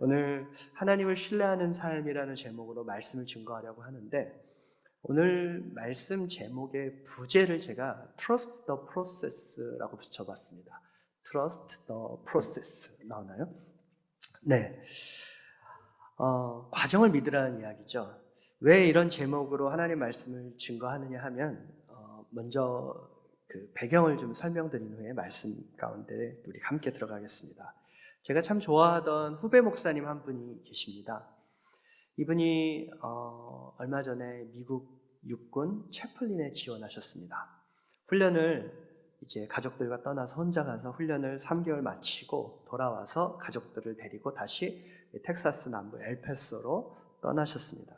오늘 하나님을 신뢰하는 삶이라는 제목으로 말씀을 증거하려고 하는데, 오늘 말씀 제목의 부제를 제가 Trust the Process라고 붙여봤습니다. Trust the Process 나오나요? 네, 과정을 믿으라는 이야기죠. 왜 이런 제목으로 하나님 말씀을 증거하느냐 하면, 먼저 그 배경을 좀 설명드린 후에 말씀 가운데 우리 함께 들어가겠습니다. 제가 참 좋아하던 후배 목사님 한 분이 계십니다. 이분이 얼마 전에 미국 육군 채플린에 지원하셨습니다. 훈련을 이제 가족들과 떠나서 혼자 가서 훈련을 3개월 마치고 돌아와서 가족들을 데리고 다시 텍사스 남부 엘파소로 떠나셨습니다.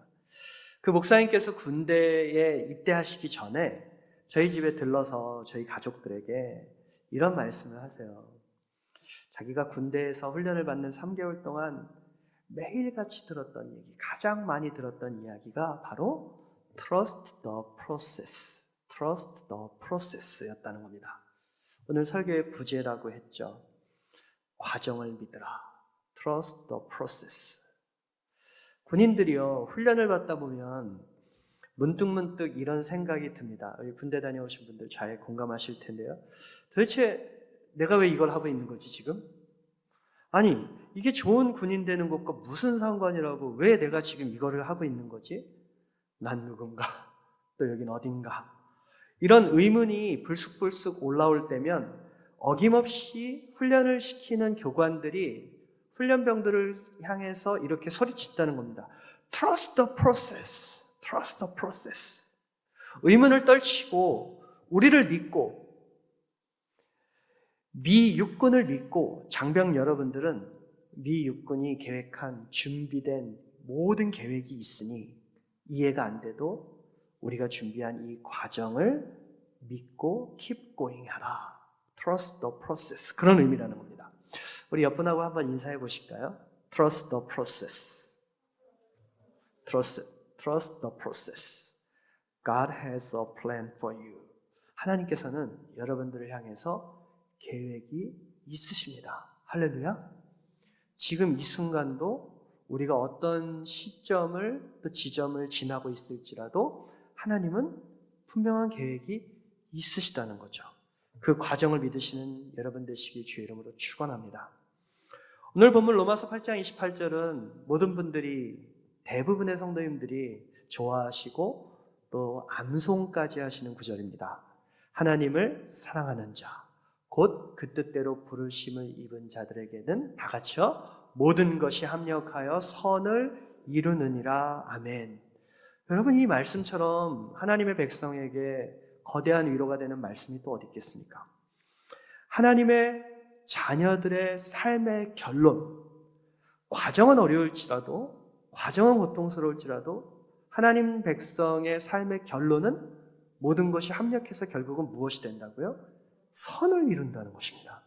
그 목사님께서 군대에 입대하시기 전에 저희 집에 들러서 저희 가족들에게 이런 말씀을 하세요. 자기가 군대에서 훈련을 받는 3개월 동안 매일같이 들었던 얘기, 가장 많이 들었던 이야기가 바로 Trust the process, Trust the process 였다는 겁니다. 오늘 설교의 부제라고 했죠. 과정을 믿으라, Trust the process. 군인들이요, 훈련을 받다 보면 문득문득 이런 생각이 듭니다. 군대 다녀오신 분들 잘 공감하실 텐데요. 도대체 내가 왜 이걸 하고 있는 거지 지금? 아니, 이게 좋은 군인 되는 것과 무슨 상관이라고, 왜 내가 지금 이거를 하고 있는 거지? 난 누군가? 또 여긴 어딘가? 이런 의문이 불쑥불쑥 올라올 때면 어김없이 훈련을 시키는 교관들이 훈련병들을 향해서 이렇게 소리친다는 겁니다. Trust the process, trust the process. 의문을 떨치고 우리를 믿고, 미 육군을 믿고, 장병 여러분들은 미 육군이 계획한 준비된 모든 계획이 있으니 이해가 안 돼도 우리가 준비한 이 과정을 믿고 keep going 하라. Trust the process. 그런 의미라는 겁니다. 우리 옆분하고 한번 인사해 보실까요? Trust the process. Trust the process. God has a plan for you. 하나님께서는 여러분들을 향해서 계획이 있으십니다. 할렐루야. 지금 이 순간도 우리가 어떤 시점을 또 지점을 지나고 있을지라도 하나님은 분명한 계획이 있으시다는 거죠. 그 과정을 믿으시는 여러분 되시길 주의 이름으로 축원합니다. 오늘 본문 로마서 8장 28절은 모든 분들이, 대부분의 성도님들이 좋아하시고 또 암송까지 하시는 구절입니다. 하나님을 사랑하는 자, 곧 그 뜻대로 부르심을 입은 자들에게는 다 같이요 모든 것이 합력하여 선을 이루느니라. 아멘. 여러분, 이 말씀처럼 하나님의 백성에게 거대한 위로가 되는 말씀이 또 어디 있겠습니까? 하나님의 자녀들의 삶의 결론, 과정은 어려울지라도, 과정은 고통스러울지라도 하나님 백성의 삶의 결론은 모든 것이 합력해서 결국은 무엇이 된다고요? 선을 이룬다는 것입니다.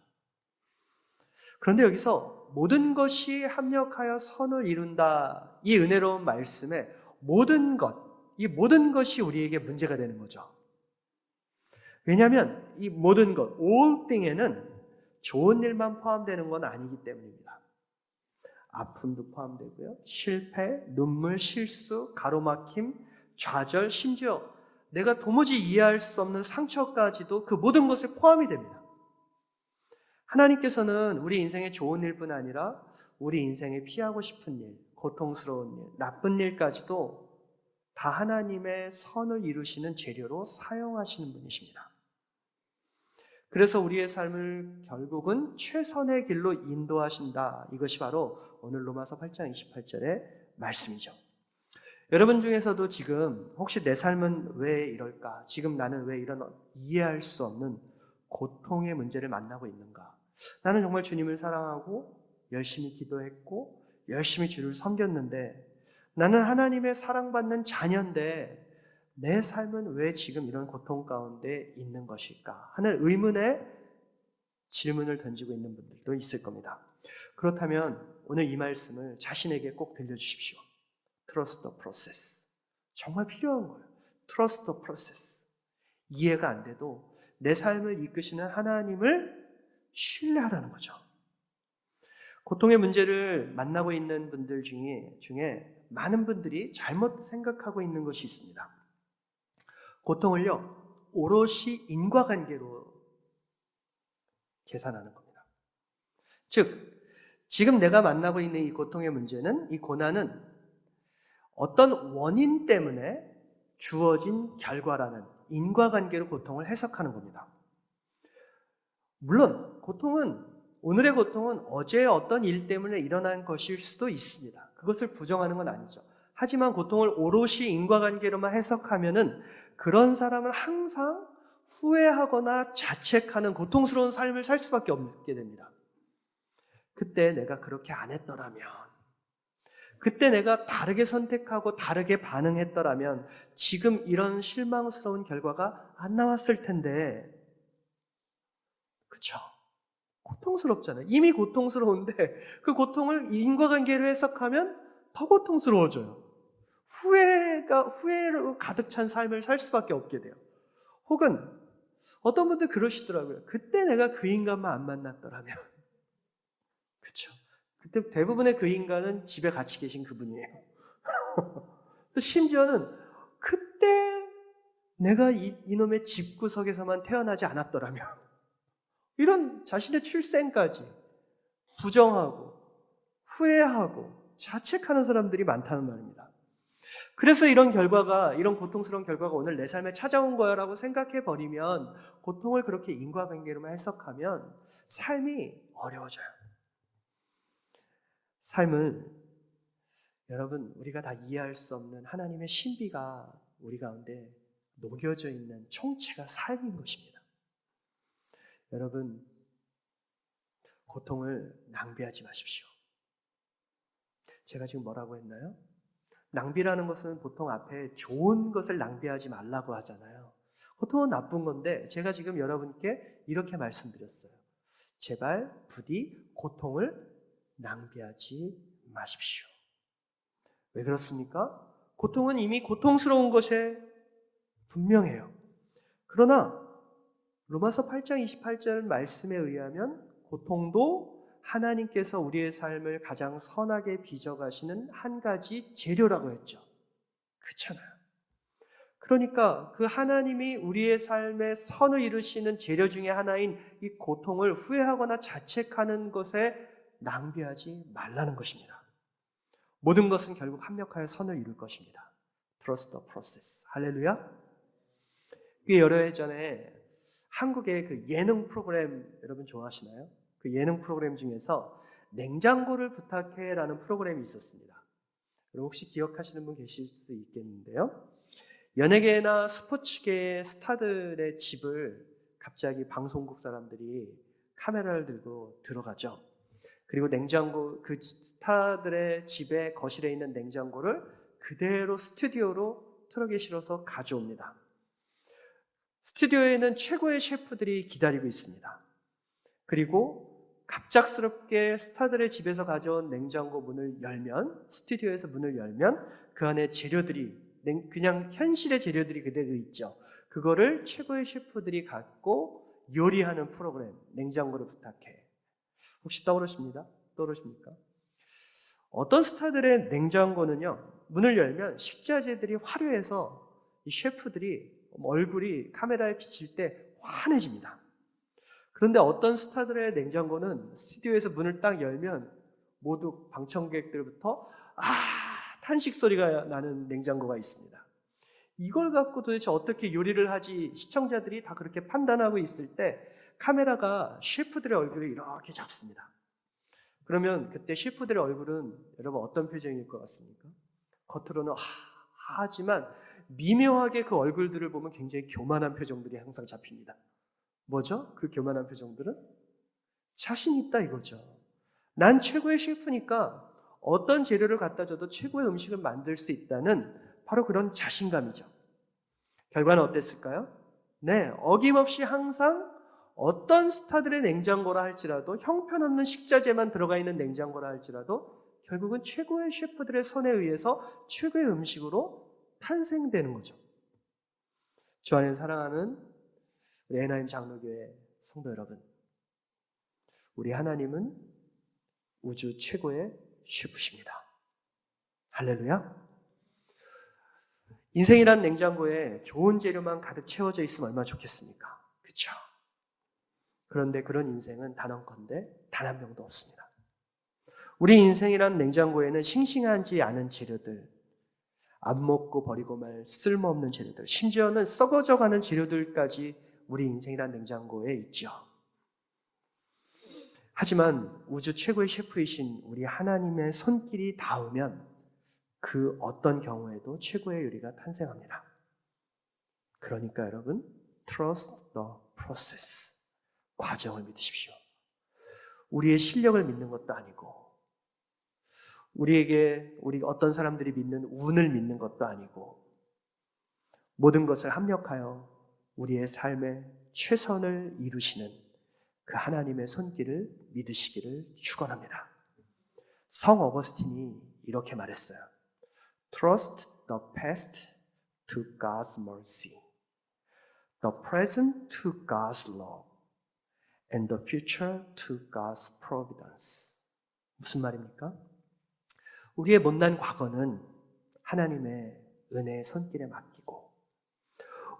그런데 여기서 모든 것이 합력하여 선을 이룬다, 이 은혜로운 말씀에 모든 것, 이 모든 것이 우리에게 문제가 되는 거죠. 왜냐하면 이 모든 것, all thing에는 좋은 일만 포함되는 건 아니기 때문입니다. 아픔도 포함되고요, 실패, 눈물, 실수, 가로막힘, 좌절, 심지어 내가 도무지 이해할 수 없는 상처까지도 그 모든 것에 포함이 됩니다. 하나님께서는 우리 인생의 좋은 일뿐 아니라 우리 인생에 피하고 싶은 일, 고통스러운 일, 나쁜 일까지도 다 하나님의 선을 이루시는 재료로 사용하시는 분이십니다. 그래서 우리의 삶을 결국은 최선의 길로 인도하신다. 이것이 바로 오늘 로마서 8장 28절의 말씀이죠. 여러분 중에서도 지금 혹시 내 삶은 왜 이럴까? 지금 나는 왜 이런 이해할 수 없는 고통의 문제를 만나고 있는가? 나는 정말 주님을 사랑하고 열심히 기도했고 열심히 주를 섬겼는데, 나는 하나님의 사랑받는 자녀인데 내 삶은 왜 지금 이런 고통 가운데 있는 것일까? 하는 의문의 질문을 던지고 있는 분들도 있을 겁니다. 그렇다면 오늘 이 말씀을 자신에게 꼭 들려주십시오. Trust the process. 정말 필요한 거예요. Trust the process. 이해가 안 돼도 내 삶을 이끄시는 하나님을 신뢰하라는 거죠. 고통의 문제를 만나고 있는 분들 중에 많은 분들이 잘못 생각하고 있는 것이 있습니다. 고통을요, 오롯이 인과관계로 계산하는 겁니다. 즉, 지금 내가 만나고 있는 이 고통의 문제는, 이 고난은 어떤 원인 때문에 주어진 결과라는 인과관계로 고통을 해석하는 겁니다. 물론 오늘의 고통은 어제 어떤 일 때문에 일어난 것일 수도 있습니다. 그것을 부정하는 건 아니죠. 하지만 고통을 오롯이 인과관계로만 해석하면은 그런 사람은 항상 후회하거나 자책하는 고통스러운 삶을 살 수밖에 없게 됩니다. 그때 내가 그렇게 안 했더라면, 그때 내가 다르게 선택하고 다르게 반응했더라면 지금 이런 실망스러운 결과가 안 나왔을 텐데, 그쵸? 고통스럽잖아요. 이미 고통스러운데 그 고통을 인과관계로 해석하면 더 고통스러워져요. 후회로 가득 찬 삶을 살 수밖에 없게 돼요. 혹은 어떤 분들 그러시더라고요. 그때 내가 그 인간만 안 만났더라면. 그렇죠. 그때 대부분의 그 인간은 집에 같이 계신 그분이에요. 또 심지어는 그때 내가 이놈의 집구석에서만 태어나지 않았더라면 이런 자신의 출생까지 부정하고 후회하고 자책하는 사람들이 많다는 말입니다. 그래서 이런 고통스러운 결과가 오늘 내 삶에 찾아온 거야라고 생각해 버리면, 고통을 그렇게 인과관계로만 해석하면 삶이 어려워져요. 삶을 여러분, 우리가 다 이해할 수 없는 하나님의 신비가 우리 가운데 녹여져 있는 총체가 삶인 것입니다. 여러분, 고통을 낭비하지 마십시오. 제가 지금 뭐라고 했나요? 낭비라는 것은 보통 앞에 좋은 것을 낭비하지 말라고 하잖아요. 고통은 나쁜 건데 제가 지금 여러분께 이렇게 말씀드렸어요. 제발 부디 고통을 낭비하지 마십시오. 왜 그렇습니까? 고통은 이미 고통스러운 것에 분명해요. 그러나 로마서 8장 28절 말씀에 의하면 고통도 하나님께서 우리의 삶을 가장 선하게 빚어가시는 한 가지 재료라고 했죠. 그렇잖아요. 그러니까 그 하나님이 우리의 삶에 선을 이루시는 재료 중에 하나인 이 고통을 후회하거나 자책하는 것에 낭비하지 말라는 것입니다. 모든 것은 결국 합력하여 선을 이룰 것입니다. Trust the process. 할렐루야. 꽤 여러 해 전에 한국의 그 예능 프로그램 여러분 좋아하시나요? 그 예능 프로그램 중에서 냉장고를 부탁해라는 프로그램이 있었습니다. 여러분 혹시 기억하시는 분 계실 수 있겠는데요. 연예계나 스포츠계의 스타들의 집을 갑자기 방송국 사람들이 카메라를 들고 들어가죠. 그리고 냉장고, 그 스타들의 집에 거실에 있는 냉장고를 그대로 스튜디오로 트럭에 실어서 가져옵니다. 스튜디오에는 최고의 셰프들이 기다리고 있습니다. 그리고 갑작스럽게 스타들의 집에서 가져온 냉장고 문을 열면, 스튜디오에서 문을 열면 그 안에 재료들이, 그냥 현실의 재료들이 그대로 있죠. 그거를 최고의 셰프들이 갖고 요리하는 프로그램, 냉장고를 부탁해. 혹시 떠오르십니까? 어떤 스타들의 냉장고는요, 문을 열면 식자재들이 화려해서 이 셰프들이 얼굴이 카메라에 비칠 때 환해집니다. 그런데 어떤 스타들의 냉장고는 스튜디오에서 문을 딱 열면 모두 방청객들부터 탄식 소리가 나는 냉장고가 있습니다. 이걸 갖고 도대체 어떻게 요리를 하지 시청자들이 다 그렇게 판단하고 있을 때 카메라가 셰프들의 얼굴을 이렇게 잡습니다. 그러면 그때 셰프들의 얼굴은 여러분 어떤 표정일 것 같습니까? 겉으로는 하지만 미묘하게 그 얼굴들을 보면 굉장히 교만한 표정들이 항상 잡힙니다. 뭐죠? 그 교만한 표정들은? 자신 있다 이거죠. 난 최고의 셰프니까 어떤 재료를 갖다 줘도 최고의 음식을 만들 수 있다는 바로 그런 자신감이죠. 결과는 어땠을까요? 네, 어김없이 항상 어떤 스타들의 냉장고라 할지라도, 형편없는 식자재만 들어가 있는 냉장고라 할지라도 결국은 최고의 셰프들의 손에 의해서 최고의 음식으로 탄생되는 거죠. 주 안에 사랑하는 우리 에나임 장로교회 성도 여러분, 우리 하나님은 우주 최고의 셰프십니다. 할렐루야. 인생이란 냉장고에 좋은 재료만 가득 채워져 있으면 얼마나 좋겠습니까? 그렇죠? 그런데 그런 인생은 단언컨대 단 한 명도 없습니다. 우리 인생이란 냉장고에는 싱싱하지 않은 재료들, 안 먹고 버리고 말 쓸모없는 재료들, 심지어는 썩어져가는 재료들까지 우리 인생이란 냉장고에 있죠. 하지만 우주 최고의 셰프이신 우리 하나님의 손길이 닿으면 그 어떤 경우에도 최고의 요리가 탄생합니다. 그러니까 여러분, trust the process. 과정을 믿으십시오. 우리의 실력을 믿는 것도 아니고, 우리 어떤 사람들이 믿는 운을 믿는 것도 아니고, 모든 것을 합력하여 우리의 삶의 최선을 이루시는 그 하나님의 손길을 믿으시기를 축원합니다. 성 어거스틴이 이렇게 말했어요. Trust the past to God's mercy, the present to God's love, and the future to God's providence. 무슨 말입니까? 우리의 못난 과거는 하나님의 은혜의 손길에 맡기고,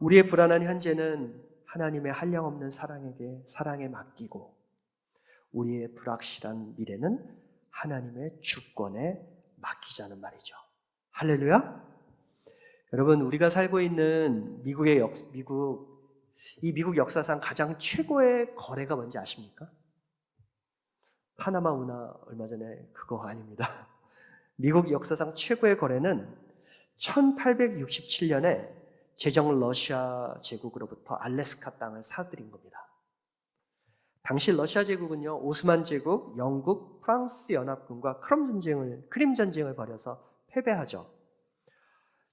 우리의 불안한 현재는 하나님의 한량없는 사랑에 맡기고, 우리의 불확실한 미래는 하나님의 주권에 맡기자는 말이죠. 할렐루야? 여러분, 우리가 살고 있는 미국 역사상 가장 최고의 거래가 뭔지 아십니까? 파나마 운하 얼마 전에 그거 아닙니다. 미국 역사상 최고의 거래는 1867년에 제정 러시아 제국으로부터 알래스카 땅을 사들인 겁니다. 당시 러시아 제국은요, 오스만 제국, 영국, 프랑스 연합군과 크림 전쟁을 벌여서 패배하죠.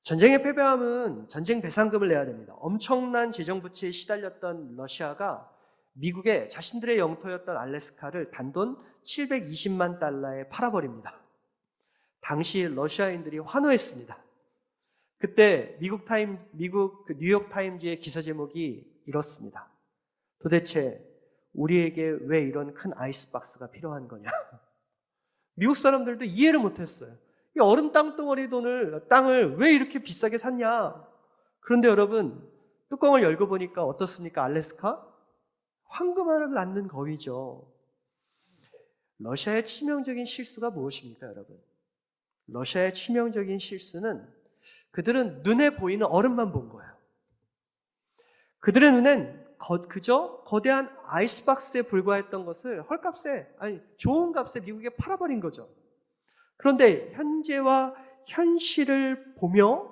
전쟁에 패배하면 전쟁 배상금을 내야 됩니다. 엄청난 재정 부채에 시달렸던 러시아가 미국에 자신들의 영토였던 알래스카를 단돈 720만 달러에 팔아버립니다. 당시 러시아인들이 환호했습니다. 그때 미국 뉴욕 타임즈의 기사 제목이 이렇습니다. 도대체 우리에게 왜 이런 큰 아이스박스가 필요한 거냐? 미국 사람들도 이해를 못했어요. 이 얼음 땅덩어리 땅을 왜 이렇게 비싸게 샀냐? 그런데 여러분, 뚜껑을 열고 보니까 어떻습니까? 알래스카? 황금알을 낳는 거위죠. 러시아의 치명적인 실수가 무엇입니까, 여러분? 러시아의 치명적인 실수는 그들은 눈에 보이는 얼음만 본 거예요. 그들의 눈엔 그저 거대한 아이스박스에 불과했던 것을 좋은 값에 미국에 팔아버린 거죠. 그런데 현재와 현실을 보며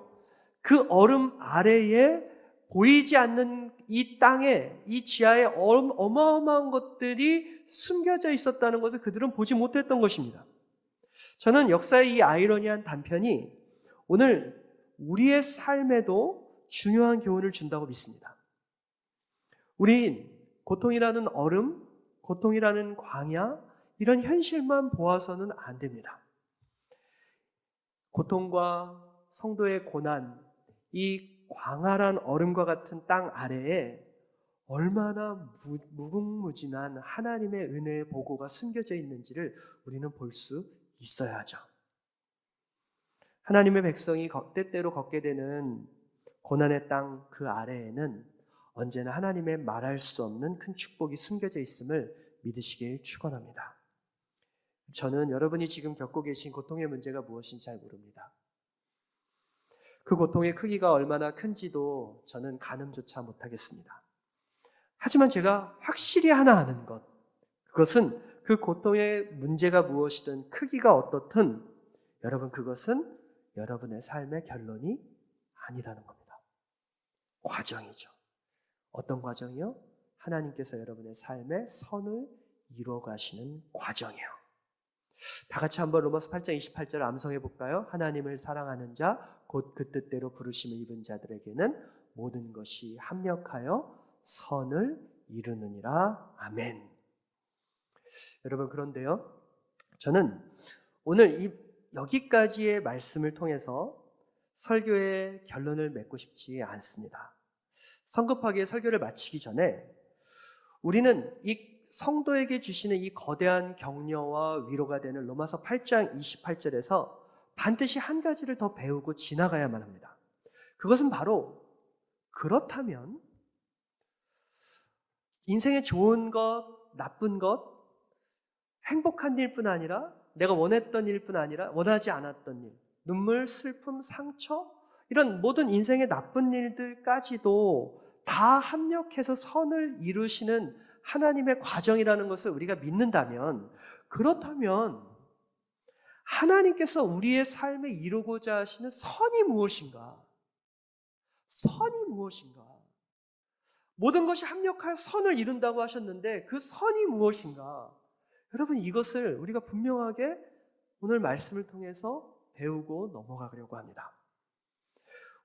그 얼음 아래에 보이지 않는 이 땅에, 이 지하에 어마어마한 것들이 숨겨져 있었다는 것을 그들은 보지 못했던 것입니다. 저는 역사의 이 아이러니한 단편이 오늘 우리의 삶에도 중요한 교훈을 준다고 믿습니다. 우린 고통이라는 얼음, 고통이라는 광야, 이런 현실만 보아서는 안 됩니다. 고통과 성도의 고난, 이 광활한 얼음과 같은 땅 아래에 얼마나 무궁무진한 하나님의 은혜의 보고가 숨겨져 있는지를 우리는 볼 수 있어야 하죠. 하나님의 백성이 때때로 걷게 되는 고난의 땅 그 아래에는 언제나 하나님의 말할 수 없는 큰 축복이 숨겨져 있음을 믿으시길 축원합니다. 저는 여러분이 지금 겪고 계신 고통의 문제가 무엇인지 잘 모릅니다. 그 고통의 크기가 얼마나 큰지도 저는 가늠조차 못하겠습니다. 하지만 제가 확실히 하나 아는 것, 그것은 그 고통의 문제가 무엇이든 크기가 어떻든 여러분, 그것은 여러분의 삶의 결론이 아니라는 겁니다. 과정이죠. 어떤 과정이요? 하나님께서 여러분의 삶의 선을 이루어 가시는 과정이에요. 다 같이 한번 로마서 8장 28절을 암송해 볼까요? 하나님을 사랑하는 자, 곧 그 뜻대로 부르심을 입은 자들에게는 모든 것이 합력하여 선을 이루느니라. 아멘. 여러분, 그런데요, 저는 오늘 여기까지의 말씀을 통해서 설교의 결론을 맺고 싶지 않습니다. 성급하게 설교를 마치기 전에 우리는 이 성도에게 주시는 이 거대한 격려와 위로가 되는 로마서 8장 28절에서 반드시 한 가지를 더 배우고 지나가야만 합니다. 그것은 바로 그렇다면 인생의 좋은 것, 나쁜 것, 행복한 일뿐 아니라 내가 원했던 일뿐 아니라 원하지 않았던 일, 눈물, 슬픔, 상처 이런 모든 인생의 나쁜 일들까지도 다 합력해서 선을 이루시는 하나님의 과정이라는 것을 우리가 믿는다면 그렇다면 하나님께서 우리의 삶에 이루고자 하시는 선이 무엇인가? 선이 무엇인가? 모든 것이 합력하여 선을 이룬다고 하셨는데 그 선이 무엇인가? 여러분 이것을 우리가 분명하게 오늘 말씀을 통해서 배우고 넘어가려고 합니다.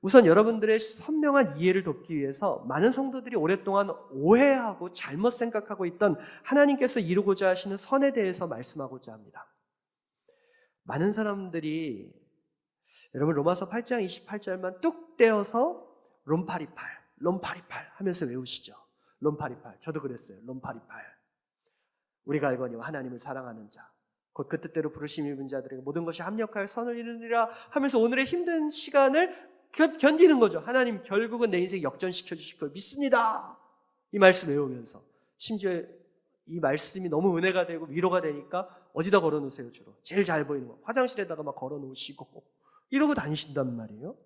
우선 여러분들의 선명한 이해를 돕기 위해서 많은 성도들이 오랫동안 오해하고 잘못 생각하고 있던 하나님께서 이루고자 하시는 선에 대해서 말씀하고자 합니다. 많은 사람들이 여러분 로마서 8장 28절만 뚝 떼어서 롬파리팔 하면서 외우시죠. 롬파리팔. 저도 그랬어요. 롬파리팔. 우리가 알거니와 하나님을 사랑하는 자 곧 그 뜻대로 부르심 입은 자들에게 모든 것이 합력하여 선을 이루리라 하면서 오늘의 힘든 시간을 견디는 거죠. 하나님 결국은 내 인생 역전시켜 주실 걸 믿습니다. 이 말씀 외우면서 심지어 이 말씀이 너무 은혜가 되고 위로가 되니까 어디다 걸어놓으세요 주로? 제일 잘 보이는 거 화장실에다가 막 걸어놓으시고 이러고 다니신단 말이에요.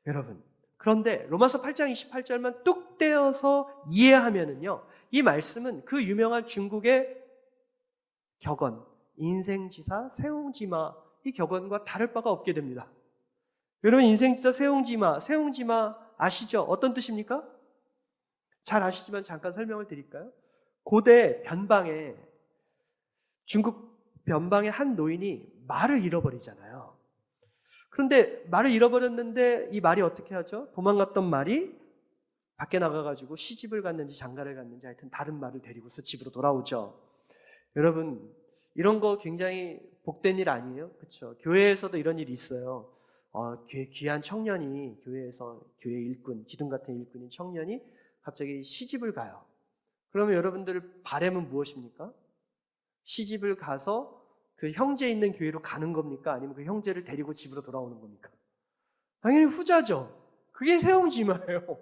여러분 그런데 로마서 8장 28절만 뚝 떼어서 이해하면은요 이 말씀은 그 유명한 중국의 격언 인생지사 세옹지마 이 격언과 다를 바가 없게 됩니다. 여러분 인생지사 세옹지마 아시죠? 어떤 뜻입니까? 잘 아시지만 잠깐 설명을 드릴까요? 고대 변방에 중국 변방의 한 노인이 말을 잃어버리잖아요. 그런데 말을 잃어버렸는데 이 말이 어떻게 하죠? 도망갔던 말이 밖에 나가가지고 시집을 갔는지 장가를 갔는지 하여튼 다른 말을 데리고서 집으로 돌아오죠. 여러분 이런 거 굉장히 복된 일 아니에요? 그렇죠? 교회에서도 이런 일이 있어요. 귀한 청년이 교회에서 교회 일꾼, 기둥 같은 일꾼인 청년이 갑자기 시집을 가요. 그러면 여러분들 바람은 무엇입니까? 시집을 가서 그 형제 있는 교회로 가는 겁니까? 아니면 그 형제를 데리고 집으로 돌아오는 겁니까? 당연히 후자죠. 그게 세옹지마예요.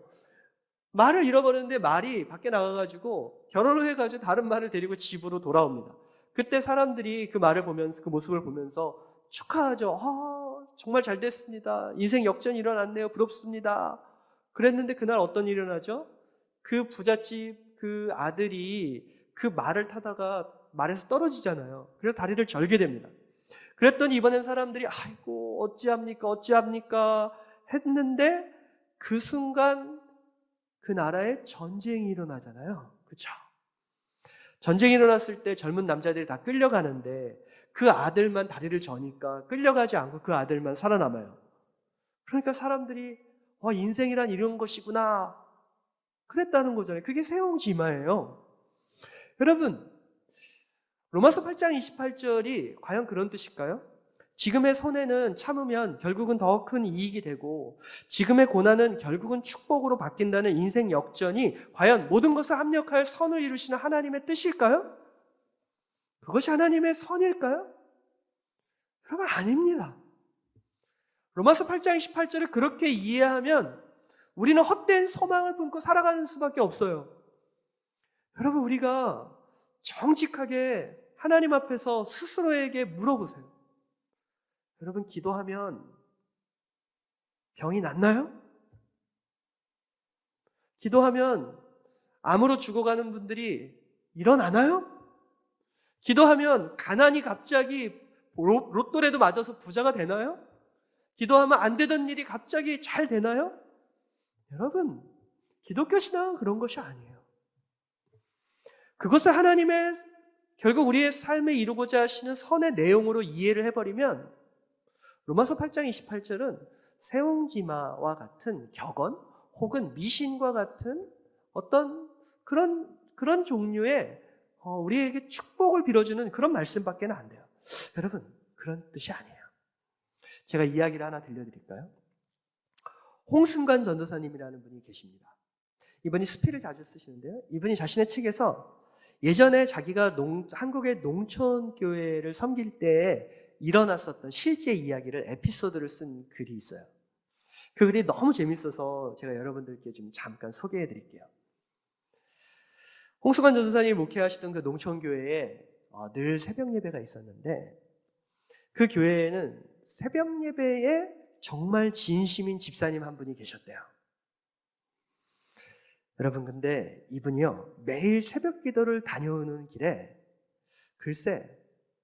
말을 잃어버렸는데 말이 밖에 나가가지고 결혼을 해가지고 다른 말을 데리고 집으로 돌아옵니다. 그때 사람들이 그 말을 보면서 그 모습을 보면서 축하하죠. 정말 잘 됐습니다. 인생 역전이 일어났네요. 부럽습니다. 그랬는데 그날 어떤 일이 일어나죠? 그 부잣집 그 아들이 그 말을 타다가 말에서 떨어지잖아요. 그래서 다리를 절게 됩니다. 그랬더니 이번엔 사람들이 아이고 어찌합니까 했는데 그 순간 그 나라에 전쟁이 일어나잖아요. 그렇죠? 전쟁이 일어났을 때 젊은 남자들이 다 끌려가는데 그 아들만 다리를 저니까 끌려가지 않고 그 아들만 살아남아요. 그러니까 사람들이 인생이란 이런 것이구나 그랬다는 거잖아요. 그게 세옹지마예요. 여러분 로마서 8장 28절이 과연 그런 뜻일까요? 지금의 손해는 참으면 결국은 더 큰 이익이 되고 지금의 고난은 결국은 축복으로 바뀐다는 인생 역전이 과연 모든 것을 합력하여 선을 이루시는 하나님의 뜻일까요? 그것이 하나님의 선일까요? 여러분 아닙니다. 로마서 8장 28절을 그렇게 이해하면 우리는 헛된 소망을 품고 살아가는 수밖에 없어요. 여러분 우리가 정직하게 하나님 앞에서 스스로에게 물어보세요. 여러분 기도하면 병이 낫나요? 기도하면 암으로 죽어가는 분들이 일어나나요? 기도하면 가난이 갑자기 로또라도 맞아서 부자가 되나요? 기도하면 안 되던 일이 갑자기 잘 되나요? 여러분 기독교 신앙은 그런 것이 아니에요. 그것을 하나님의 결국 우리의 삶에 이루고자 하시는 선의 내용으로 이해를 해버리면 로마서 8장 28절은 세옹지마와 같은 격언 혹은 미신과 같은 어떤 그런 종류의 우리에게 축복을 빌어주는 그런 말씀밖에 안 돼요. 여러분 그런 뜻이 아니에요. 제가 이야기를 하나 들려드릴까요? 홍순관 전도사님이라는 분이 계십니다. 이분이 수필을 자주 쓰시는데요. 이분이 자신의 책에서 예전에 자기가 한국의 농촌 교회를 섬길 때 일어났었던 실제 이야기를 에피소드를 쓴 글이 있어요. 그 글이 너무 재밌어서 제가 여러분들께 좀 잠깐 소개해 드릴게요. 홍수관 전도사님이 목회하시던 그 농촌 교회에 늘 새벽 예배가 있었는데, 그 교회에는 새벽 예배에 정말 진심인 집사님 한 분이 계셨대요. 여러분, 근데 이분이요, 매일 새벽 기도를 다녀오는 길에 글쎄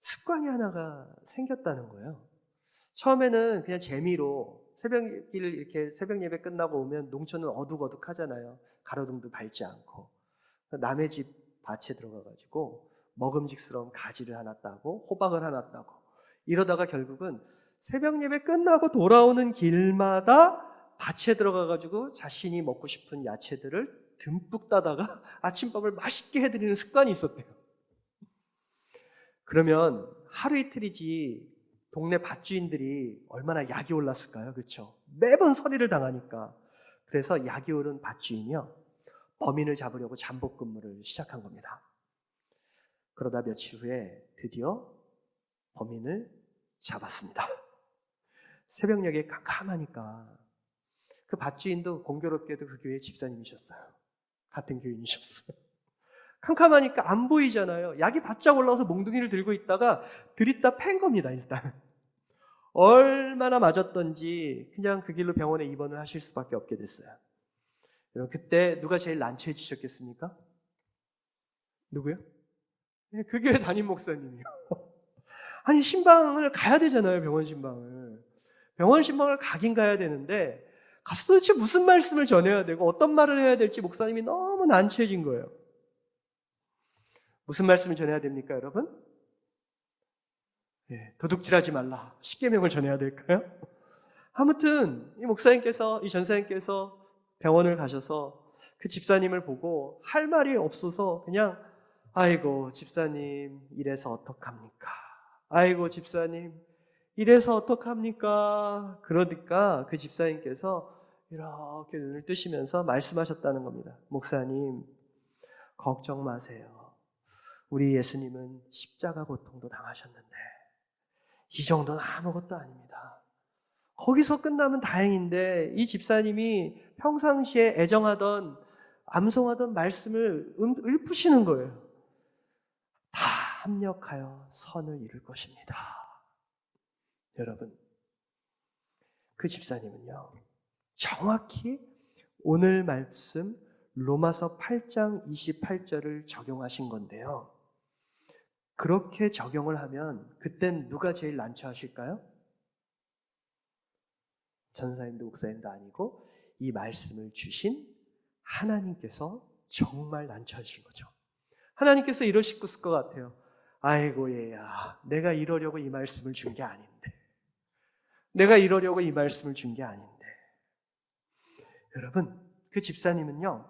습관이 하나가 생겼다는 거예요. 처음에는 그냥 재미로 이렇게 새벽 예배 끝나고 오면 농촌은 어둑어둑하잖아요. 가로등도 밝지 않고. 남의 집 밭에 들어가가지고 먹음직스러운 가지를 하나 따고 호박을 하나 따고, 이러다가 결국은 새벽 예배 끝나고 돌아오는 길마다 밭에 들어가가지고 자신이 먹고 싶은 야채들을 듬뿍 따다가 아침밥을 맛있게 해드리는 습관이 있었대요. 그러면 하루 이틀이지 동네 밭주인들이 얼마나 약이 올랐을까요? 그렇죠? 매번 서리를 당하니까. 그래서 약이 오른 밭주인이요, 범인을 잡으려고 잠복 근무를 시작한 겁니다. 그러다 며칠 후에 드디어 범인을 잡았습니다. 새벽녘에 깜깜하니까 그 밭주인도 공교롭게도 그 교회 집사님이셨어요. 같은 교인이셨어요. 캄캄하니까 안 보이잖아요. 약이 바짝 올라와서 몽둥이를 들고 있다가 들이다 팬 겁니다. 일단 얼마나 맞았던지 그냥 그 길로 병원에 입원을 하실 수밖에 없게 됐어요. 여러분, 그때 누가 제일 난처해지셨겠습니까? 누구요? 네, 그 교회 담임 목사님이요. 아니, 신방을 가야 되잖아요. 병원 신방을 가긴 가야 되는데 가서 도대체 무슨 말씀을 전해야 되고 어떤 말을 해야 될지 목사님이 너무 난처해진 거예요. 무슨 말씀을 전해야 됩니까, 여러분? 도둑질하지 말라. 십계명을 전해야 될까요? 아무튼 이 목사님께서, 이 전사님께서 병원을 가셔서 그 집사님을 보고 할 말이 없어서 그냥 아이고 집사님 이래서 어떡합니까? 아이고 집사님 이래서 어떡합니까? 그러니까 그 집사님께서 이렇게 눈을 뜨시면서 말씀하셨다는 겁니다. 목사님, 걱정 마세요. 우리 예수님은 십자가 고통도 당하셨는데 이 정도는 아무것도 아닙니다. 거기서 끝나면 다행인데 이 집사님이 평상시에 애정하던, 암송하던 말씀을 읊으시는 거예요. 다 합력하여 선을 이룰 것입니다. 여러분, 그 집사님은요, 정확히 오늘 말씀 로마서 8장 28절을 적용하신 건데요. 그렇게 적용을 하면 그땐 누가 제일 난처하실까요? 전사님도 목사님도 아니고 이 말씀을 주신 하나님께서 정말 난처하신 거죠. 하나님께서 이러실 것 같아요. 아이고 얘야, 내가 이러려고 이 말씀을 준 게 아닌데. 내가 이러려고 이 말씀을 준 게 아닌데. 여러분, 그 집사님은요,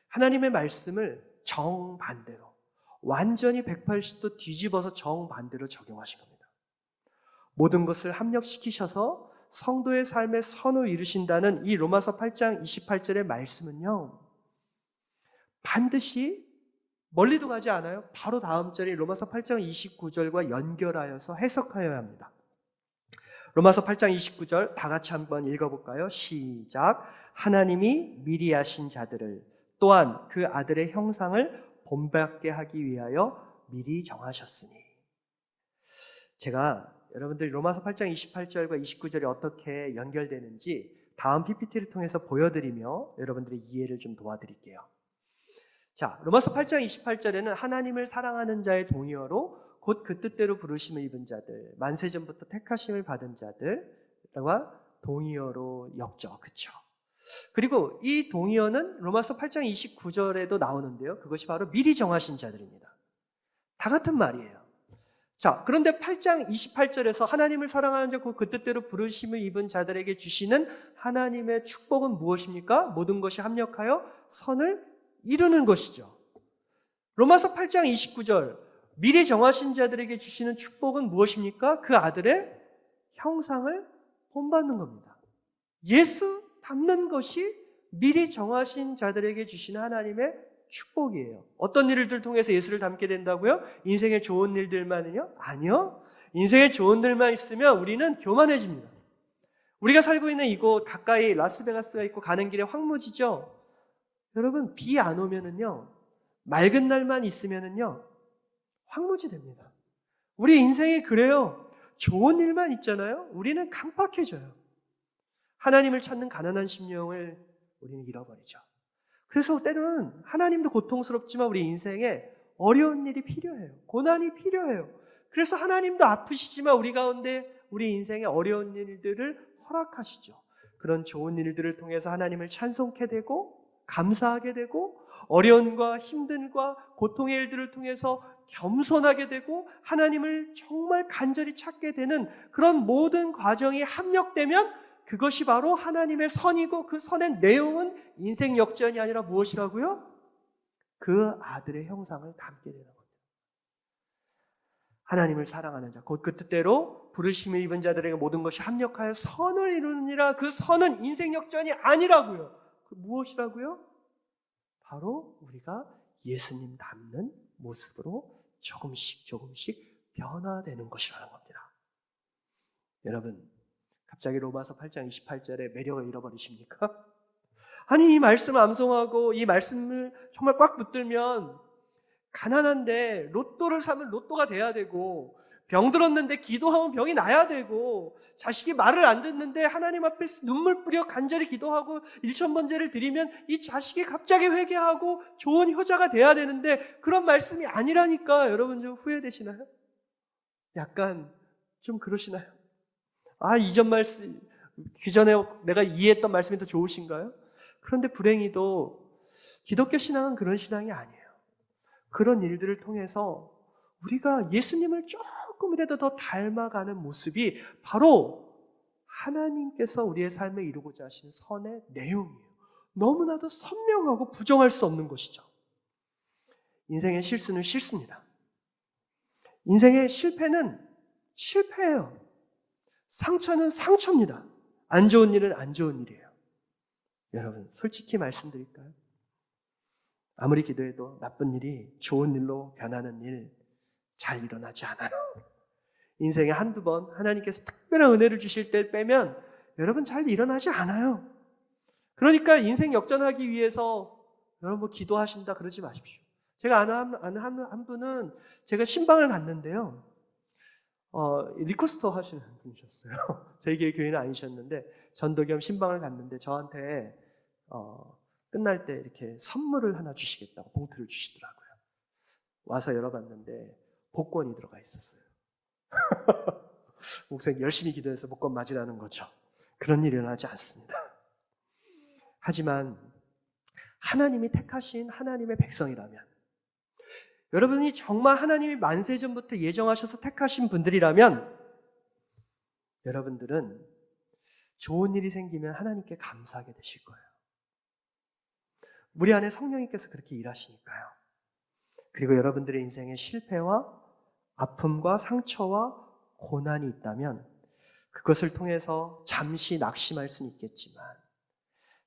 하나님의 말씀을 정반대로, 완전히 180도 뒤집어서 정반대로 적용하신 겁니다. 모든 것을 합력시키셔서 성도의 삶의 선을 이루신다는 이 로마서 8장 28절의 말씀은요, 반드시 멀리도 가지 않아요. 바로 다음 절인 로마서 8장 29절과 연결하여서 해석하여야 합니다. 로마서 8장 29절 다 같이 한번 읽어볼까요? 시작. 하나님이 미리 하신 자들을 또한 그 아들의 형상을 본받게 하기 위하여 미리 정하셨으니. 제가 여러분들이 로마서 8장 28절과 29절이 어떻게 연결되는지 다음 PPT를 통해서 보여드리며 여러분들의 이해를 좀 도와드릴게요. 자, 로마서 8장 28절에는 하나님을 사랑하는 자의 동의어로 곧 그 뜻대로 부르심을 입은 자들, 만세전부터 택하심을 받은 자들과 동의어로 엮죠. 그렇죠? 그리고 이 동의어는 로마서 8장 29절에도 나오는데요. 그것이 바로 미리 정하신 자들입니다. 다 같은 말이에요. 자, 그런데 8장 28절에서 하나님을 사랑하는 자, 그 뜻대로 부르심을 입은 자들에게 주시는 하나님의 축복은 무엇입니까? 모든 것이 합력하여 선을 이루는 것이죠. 로마서 8장 29절, 미리 정하신 자들에게 주시는 축복은 무엇입니까? 그 아들의 형상을 본받는 겁니다. 예수 닮는 것이 미리 정하신 자들에게 주시는 하나님의 축복이에요. 어떤 일들 통해서 예수를 닮게 된다고요? 인생의 좋은 일들만은요? 아니요. 인생의 좋은 일만 있으면 우리는 교만해집니다. 우리가 살고 있는 이곳 가까이 라스베가스가 있고 가는 길에 황무지죠? 여러분, 비 안 오면은요, 맑은 날만 있으면은요, 황무지 됩니다. 우리 인생이 그래요. 좋은 일만 있잖아요. 우리는 강팍해져요. 하나님을 찾는 가난한 심령을 우리는 잃어버리죠. 그래서 때로는 하나님도 고통스럽지만 우리 인생에 어려운 일이 필요해요. 고난이 필요해요. 그래서 하나님도 아프시지만 우리 가운데 우리 인생에 어려운 일들을 허락하시죠. 그런 좋은 일들을 통해서 하나님을 찬송케 되고 감사하게 되고 어려움과 힘듦과 고통의 일들을 통해서 겸손하게 되고 하나님을 정말 간절히 찾게 되는 그런 모든 과정이 합력되면 그것이 바로 하나님의 선이고 그 선의 내용은 인생 역전이 아니라 무엇이라고요? 그 아들의 형상을 담게 되는 겁니다. 하나님을 사랑하는 자, 곧 그 뜻대로 부르심을 입은 자들에게 모든 것이 합력하여 선을 이루느니라. 그 선은 인생 역전이 아니라고요. 그 무엇이라고요? 바로 우리가 예수님 닮는 모습으로 조금씩 변화되는 것이라는 겁니다. 여러분, 갑자기 로마서 8장 28절의 매력을 잃어버리십니까? 아니, 이 말씀을 암송하고 이 말씀을 정말 꽉 붙들면 가난한데 로또를 사면 로또가 돼야 되고 병 들었는데 기도하면 병이 나야 되고 자식이 말을 안 듣는데 하나님 앞에 눈물 뿌려 간절히 기도하고 일천번제를 드리면 이 자식이 갑자기 회개하고 좋은 효자가 돼야 되는데 그런 말씀이 아니라니까. 여러분 좀 후회되시나요? 약간 좀 그러시나요? 이전 말씀, 그 전에 내가 이해했던 말씀이 더 좋으신가요? 그런데 불행히도 기독교 신앙은 그런 신앙이 아니에요. 그런 일들을 통해서 우리가 예수님을 조금이라도 더 닮아가는 모습이 바로 하나님께서 우리의 삶에 이루고자 하시는 선의 내용이에요. 너무나도 선명하고 부정할 수 없는 것이죠. 인생의 실수는 실수입니다. 인생의 실패는 실패예요. 상처는 상처입니다. 안 좋은 일은 안 좋은 일이에요. 여러분, 솔직히 말씀드릴까요? 아무리 기도해도 나쁜 일이 좋은 일로 변하는 일 잘 일어나지 않아요. 인생에 한두 번 하나님께서 특별한 은혜를 주실 때 빼면 여러분 잘 일어나지 않아요. 그러니까 인생 역전하기 위해서 여러분 기도하신다 그러지 마십시오. 제가 아는 한 분은 제가 신방을 갔는데요. 리코스터 하시는 분이셨어요. 저희 교회는 아니셨는데 전도 겸 신방을 갔는데 저한테 끝날 때 이렇게 선물을 하나 주시겠다고 봉투를 주시더라고요. 와서 열어봤는데 복권이 들어가 있었어요. 목사님 열심히 기도해서 복권 맞으라는 거죠. 그런 일이 일어나지 않습니다. 하지만 하나님이 택하신 하나님의 백성이라면, 여러분이 정말 하나님이 만세전부터 예정하셔서 택하신 분들이라면 여러분들은 좋은 일이 생기면 하나님께 감사하게 되실 거예요. 우리 안에 성령님께서 그렇게 일하시니까요. 그리고 여러분들의 인생에 실패와 아픔과 상처와 고난이 있다면 그것을 통해서 잠시 낙심할 수는 있겠지만,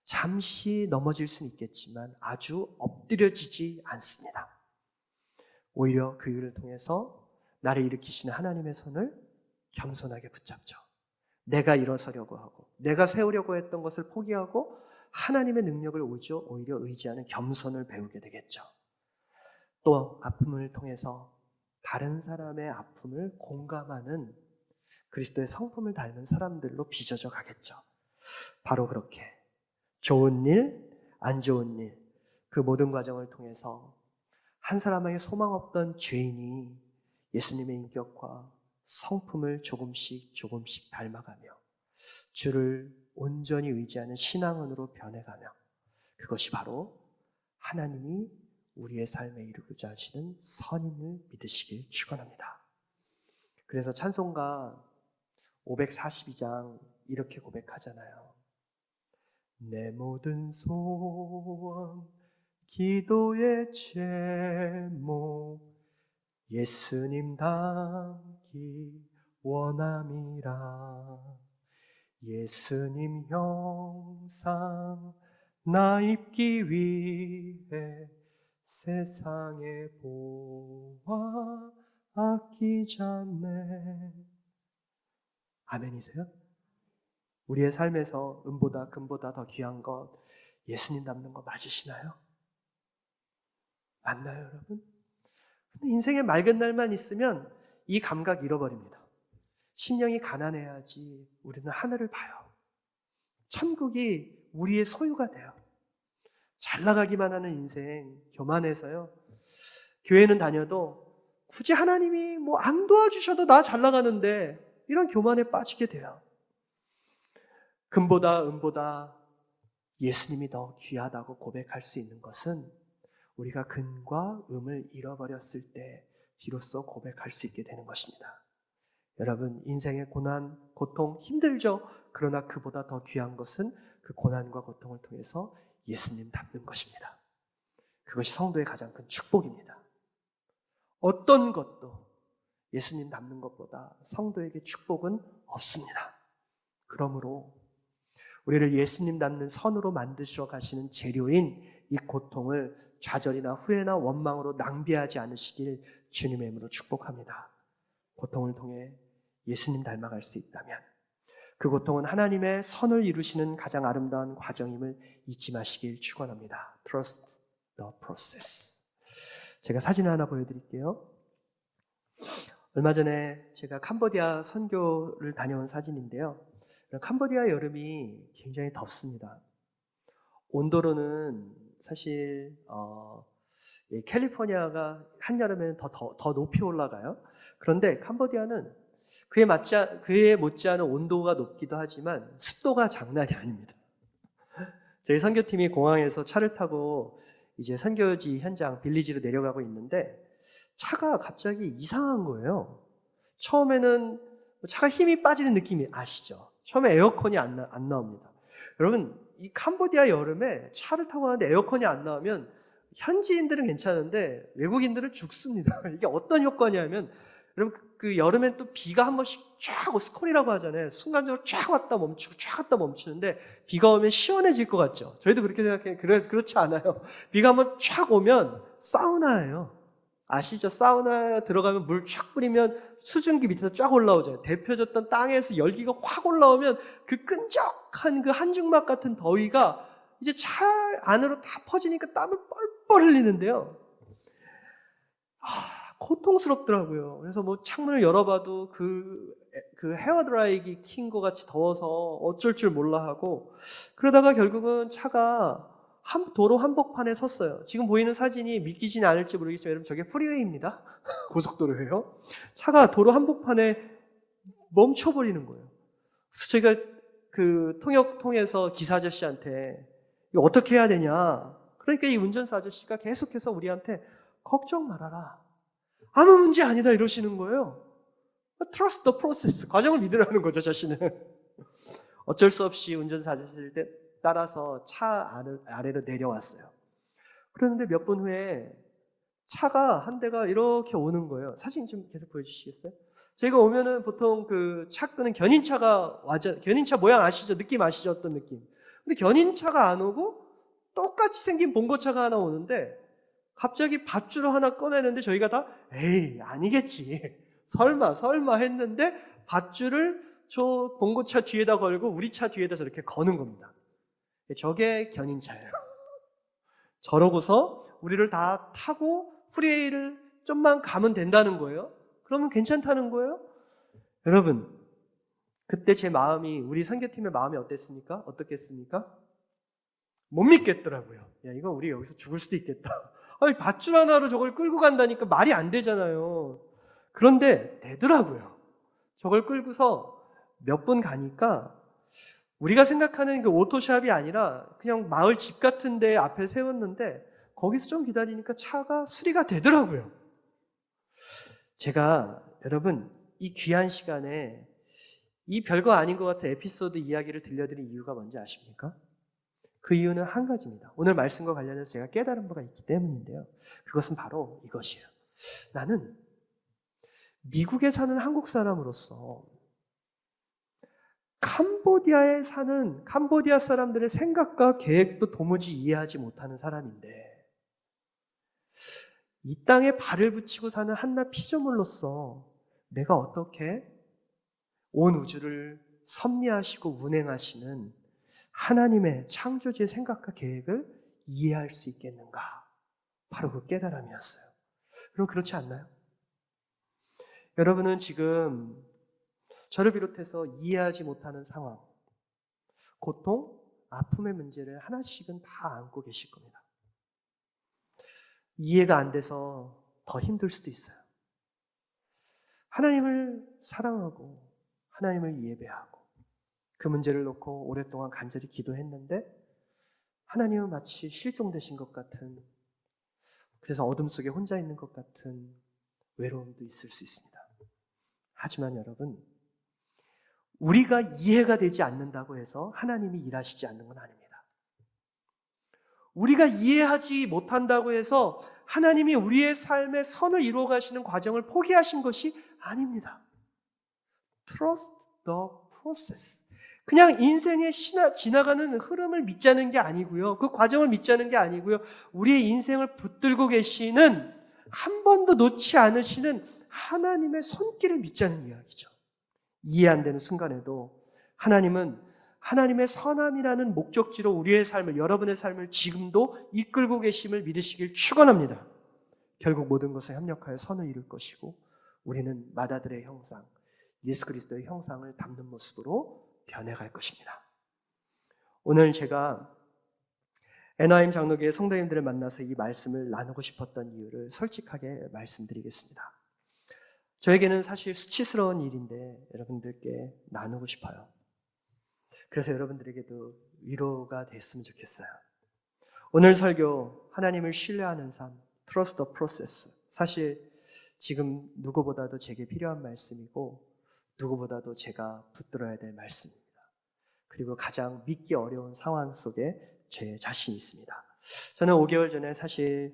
잠시 넘어질 수는 있겠지만 아주 엎드려지지 않습니다. 오히려 그 일을 통해서 나를 일으키시는 하나님의 손을 겸손하게 붙잡죠. 내가 일어서려고 하고 내가 세우려고 했던 것을 포기하고 하나님의 능력을 오히려 의지하는 겸손을 배우게 되겠죠. 또 아픔을 통해서 다른 사람의 아픔을 공감하는 그리스도의 성품을 닮은 사람들로 빚어져 가겠죠. 바로 그렇게 좋은 일, 안 좋은 일, 그 모든 과정을 통해서 한 사람에게 소망 없던 죄인이 예수님의 인격과 성품을 조금씩 닮아가며 주를 온전히 의지하는 신앙인으로 변해가며, 그것이 바로 하나님이 우리의 삶에 이루고자 하시는 선임을 믿으시길 축원합니다. 그래서 찬송가 542장 이렇게 고백하잖아요. 내 모든 소원, 기도의 제목, 예수님 닮기 원함이라. 예수님 형상 나 입기 위해 세상에 보아 아끼지 않네. 아멘이세요? 우리의 삶에서 은보다 금보다 더 귀한 것, 예수님 닮는 거 맞으시나요? 맞나요, 여러분? 근데 인생의 맑은 날만 있으면 이 감각 잃어버립니다. 심령이 가난해야지 우리는 하늘을 봐요. 천국이 우리의 소유가 돼요. 잘 나가기만 하는 인생, 교만해서요. 교회는 다녀도 굳이 하나님이 뭐 안 도와주셔도 나 잘 나가는데 이런 교만에 빠지게 돼요. 금보다 은보다 예수님이 더 귀하다고 고백할 수 있는 것은 우리가 금과 음을 잃어버렸을 때 비로소 고백할 수 있게 되는 것입니다. 여러분, 인생의 고난, 고통 힘들죠. 그러나 그보다 더 귀한 것은 그 고난과 고통을 통해서 예수님 닮는 것입니다. 그것이 성도의 가장 큰 축복입니다. 어떤 것도 예수님 닮는 것보다 성도에게 축복은 없습니다. 그러므로 우리를 예수님 닮는 선으로 만드시러 가시는 재료인 이 고통을 좌절이나 후회나 원망으로 낭비하지 않으시길 주님의 이름으로 축복합니다. 고통을 통해 예수님 닮아갈 수 있다면 그 고통은 하나님의 선을 이루시는 가장 아름다운 과정임을 잊지 마시길 축원합니다. Trust the process. 제가 사진을 하나 보여드릴게요. 얼마 전에 제가 캄보디아 선교를 다녀온 사진인데요. 캄보디아 여름이 굉장히 덥습니다. 온도로는 사실 캘리포니아가 한여름에는 더 높이 올라가요. 그런데 캄보디아는 그에 못지않은 온도가 높기도 하지만 습도가 장난이 아닙니다. 저희 선교팀이 공항에서 차를 타고 이제 선교지 현장 빌리지로 내려가고 있는데 차가 갑자기 이상한 거예요. 처음에는 차가 힘이 빠지는 느낌이 아시죠? 처음에 에어컨이 안 나옵니다. 여러분, 이 캄보디아 여름에 차를 타고 가는데 에어컨이 안 나오면 현지인들은 괜찮은데 외국인들은 죽습니다. 이게 어떤 효과냐면 여러분 그 여름엔 또 비가 한 번씩 쫙 오고 스콜이라고 하잖아요. 순간적으로 쫙 왔다 멈추고 쫙 왔다 멈추는데 비가 오면 시원해질 것 같죠? 저희도 그렇게 생각해요. 그래서 그렇지 않아요. 비가 한번 쫙 오면 사우나예요. 아시죠? 사우나 들어가면 물 쫙 뿌리면 수증기 밑에서 쫙 올라오잖아요. 데펴졌던 땅에서 열기가 확 올라오면 그 끈적한 그 한증막 같은 더위가 이제 차 안으로 다 퍼지니까 땀을 뻘뻘 흘리는데요. 고통스럽더라고요. 그래서 뭐 창문을 열어봐도 그 헤어드라이기 킨 것 같이 더워서 어쩔 줄 몰라 하고 그러다가 결국은 차가 도로 한복판에 섰어요. 지금 보이는 사진이 믿기지는 않을지 모르겠지만 여러분 저게 프리웨이입니다. 고속도로예요. 차가 도로 한복판에 멈춰버리는 거예요. 그래서 저희가 그 통역 통해서 기사 아저씨한테 이거 어떻게 해야 되냐. 그러니까 이 운전사 아저씨가 계속해서 우리한테 걱정 말아라. 아무 문제 아니다 이러시는 거예요. Trust the process. 과정을 믿으라는 거죠, 자신은. 어쩔 수 없이 운전사 아저씨를 따라서 차 아래로 내려왔어요. 그런데 몇 분 후에 차가 한 대가 이렇게 오는 거예요. 사진 좀 계속 보여주시겠어요? 저희가 오면은 보통 그 차 끄는 견인차가 견인차 모양 아시죠? 느낌 아시죠? 어떤 느낌? 근데 견인차가 안 오고 똑같이 생긴 봉고차가 하나 오는데 갑자기 밧줄을 하나 꺼내는데 저희가 다 에이 아니겠지 설마 했는데 밧줄을 저 봉고차 뒤에다 걸고 우리 차 뒤에다 저렇게 거는 겁니다. 저게 견인차예요. 저러고서 우리를 다 타고 프리웨이를 좀만 가면 된다는 거예요. 그러면 괜찮다는 거예요. 여러분 그때 제 마음이 우리 선교팀의 마음이 어땠습니까? 어떻겠습니까? 못 믿겠더라고요. 야 이거 우리 여기서 죽을 수도 있겠다. 아니 밧줄 하나로 저걸 끌고 간다니까 말이 안 되잖아요. 그런데 되더라고요. 저걸 끌고서 몇 분 가니까 우리가 생각하는 그 오토샵이 아니라 그냥 마을 집 같은 데 앞에 세웠는데 거기서 좀 기다리니까 차가 수리가 되더라고요. 제가 여러분 이 귀한 시간에 이 별거 아닌 것 같은 에피소드 이야기를 들려드린 이유가 뭔지 아십니까? 그 이유는 한 가지입니다. 오늘 말씀과 관련해서 제가 깨달은 바가 있기 때문인데요. 그것은 바로 이것이에요. 나는 미국에 사는 한국 사람으로서 캄보디아에 사는 캄보디아 사람들의 생각과 계획도 도무지 이해하지 못하는 사람인데 이 땅에 발을 붙이고 사는 한낱 피조물로서 내가 어떻게 온 우주를 섭리하시고 운행하시는 하나님의 창조주의 생각과 계획을 이해할 수 있겠는가? 바로 그 깨달음이었어요. 그럼 그렇지 않나요? 여러분은 지금 저를 비롯해서 이해하지 못하는 상황, 고통, 아픔의 문제를 하나씩은 다 안고 계실 겁니다. 이해가 안 돼서 더 힘들 수도 있어요. 하나님을 사랑하고 하나님을 예배하고 그 문제를 놓고 오랫동안 간절히 기도했는데 하나님은 마치 실종되신 것 같은, 그래서 어둠 속에 혼자 있는 것 같은 외로움도 있을 수 있습니다. 하지만 여러분, 우리가 이해가 되지 않는다고 해서 하나님이 일하시지 않는 건 아닙니다. 우리가 이해하지 못한다고 해서 하나님이 우리의 삶의 선을 이루어 가시는 과정을 포기하신 것이 아닙니다. Trust the process. 그냥 인생의 지나가는 흐름을 믿자는 게 아니고요. 그 과정을 믿자는 게 아니고요. 우리의 인생을 붙들고 계시는, 한 번도 놓지 않으시는 하나님의 손길을 믿자는 이야기죠. 이해 안 되는 순간에도 하나님은 하나님의 선함이라는 목적지로 우리의 삶을, 여러분의 삶을 지금도 이끌고 계심을 믿으시길 축원합니다. 결국 모든 것에 협력하여 선을 이룰 것이고 우리는 맏아들의 형상, 예수 그리스도의 형상을 담는 모습으로 변해갈 것입니다. 오늘 제가 애나임 장로교회 성도님들을 만나서 이 말씀을 나누고 싶었던 이유를 솔직하게 말씀드리겠습니다. 저에게는 사실 수치스러운 일인데 여러분들께 나누고 싶어요. 그래서 여러분들에게도 위로가 됐으면 좋겠어요. 오늘 설교, 하나님을 신뢰하는 삶, Trust the process. 사실 지금 누구보다도 제게 필요한 말씀이고 누구보다도 제가 붙들어야 될 말씀입니다. 그리고 가장 믿기 어려운 상황 속에 제 자신이 있습니다. 저는 5개월 전에 사실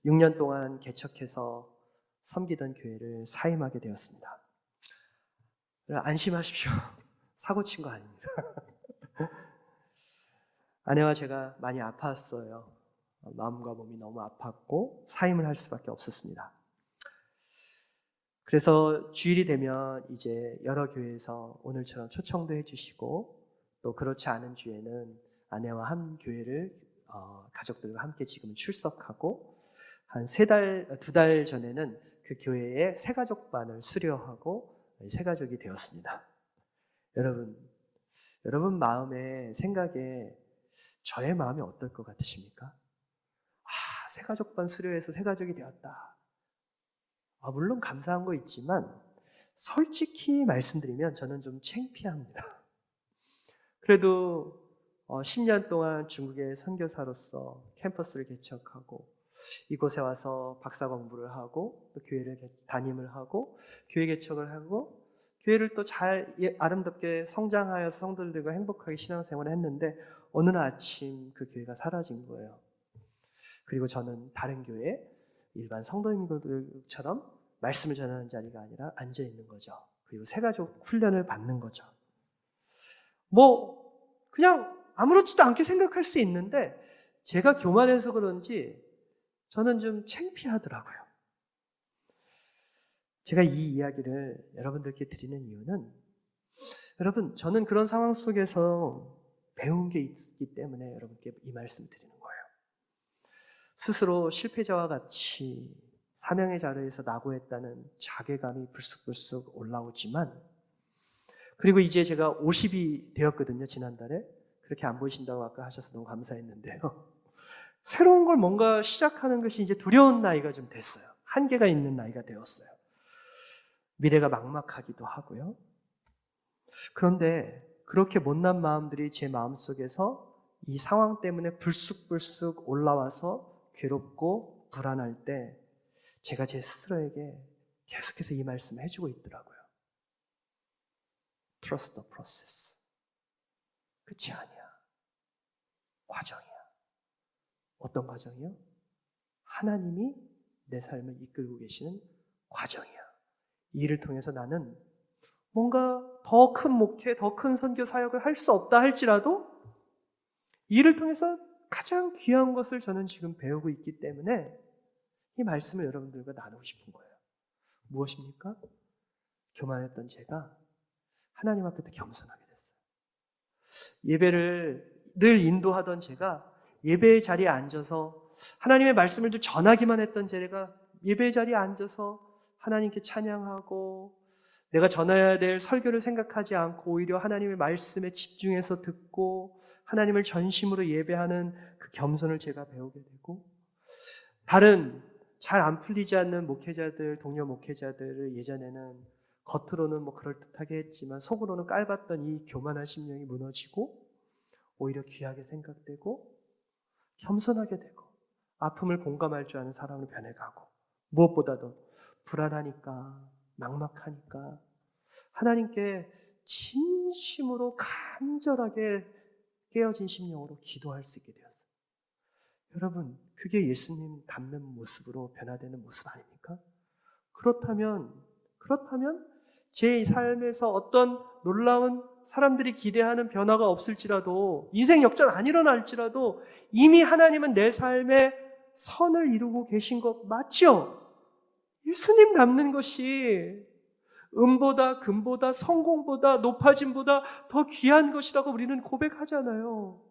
6년 동안 개척해서 섬기던 교회를 사임하게 되었습니다. 안심하십시오. 사고 친 거 아닙니다. 아내와 제가 많이 아팠어요. 마음과 몸이 너무 아팠고 사임을 할 수밖에 없었습니다. 그래서 주일이 되면 이제 여러 교회에서 오늘처럼 초청도 해주시고 또 그렇지 않은 주에는 아내와 한 교회를 가족들과 함께 지금 출석하고 한 2달 전에는 그 교회의 새가족반을 수료하고 새가족이 되었습니다. 여러분 마음에, 생각에 저의 마음이 어떨 것 같으십니까? 새가족반 수료해서 새가족이 되었다. 물론 감사한 거 있지만 솔직히 말씀드리면 저는 좀 창피합니다. 그래도 10년 동안 중국의 선교사로서 캠퍼스를 개척하고 이곳에 와서 박사 공부를 하고 또 교회를 담임을 하고 교회 개척을 하고 교회를 또 잘 아름답게 성장하여서 성도들과 행복하게 신앙생활을 했는데 어느 날 아침 그 교회가 사라진 거예요. 그리고 저는 다른 교회에 일반 성도님들처럼 말씀을 전하는 자리가 아니라 앉아 있는 거죠. 그리고 새가족 훈련을 받는 거죠. 그냥 아무렇지도 않게 생각할 수 있는데 제가 교만해서 그런지 저는 좀 창피하더라고요. 제가 이 이야기를 여러분들께 드리는 이유는 여러분, 저는 그런 상황 속에서 배운 게 있기 때문에 여러분께 이 말씀을 드리는 거예요. 스스로 실패자와 같이 사명의 자리에서 낙오했다는 자괴감이 불쑥불쑥 올라오지만 그리고 이제 제가 50이 되었거든요. 지난달에. 그렇게 안 보이신다고 아까 하셔서 너무 감사했는데요. 새로운 걸 뭔가 시작하는 것이 이제 두려운 나이가 좀 됐어요. 한계가 있는 나이가 되었어요. 미래가 막막하기도 하고요. 그런데 그렇게 못난 마음들이 제 마음속에서 이 상황 때문에 불쑥불쑥 올라와서 괴롭고 불안할 때 제가 제 스스로에게 계속해서 이 말씀을 해주고 있더라고요. Trust the process. 끝이 아니야. 과정이야. 어떤 과정이요? 하나님이 내 삶을 이끌고 계시는 과정이야. 이 일을 통해서 나는 뭔가 더 큰 목회, 더 큰 선교 사역을 할 수 없다 할지라도 이 일을 통해서 가장 귀한 것을 저는 지금 배우고 있기 때문에 이 말씀을 여러분들과 나누고 싶은 거예요. 무엇입니까? 교만했던 제가 하나님 앞에 더 겸손하게 됐어요. 예배를 늘 인도하던 제가 예배의 자리에 앉아서 하나님의 말씀을 늘 전하기만 했던 제가 예배의 자리에 앉아서 하나님께 찬양하고 내가 전해야 될 설교를 생각하지 않고 오히려 하나님의 말씀에 집중해서 듣고 하나님을 전심으로 예배하는 그 겸손을 제가 배우게 되고, 다른 잘 안 풀리지 않는 목회자들, 동료 목회자들을 예전에는 겉으로는 뭐 그럴듯하게 했지만 속으로는 깔봤던 이 교만한 심령이 무너지고 오히려 귀하게 생각되고 겸손하게 되고 아픔을 공감할 줄 아는 사람으로 변해가고, 무엇보다도 불안하니까 막막하니까 하나님께 진심으로 간절하게 깨어진 심령으로 기도할 수 있게 되었어요. 여러분, 그게 예수님 닮는 모습으로 변화되는 모습 아닙니까? 그렇다면 제 삶에서 어떤 놀라운 사람들이 기대하는 변화가 없을지라도, 인생 역전 안 일어날지라도 이미 하나님은 내 삶에 선을 이루고 계신 것 맞죠? 예수님 닮는 것이 은보다 금보다 성공보다 높아짐보다 더 귀한 것이라고 우리는 고백하잖아요.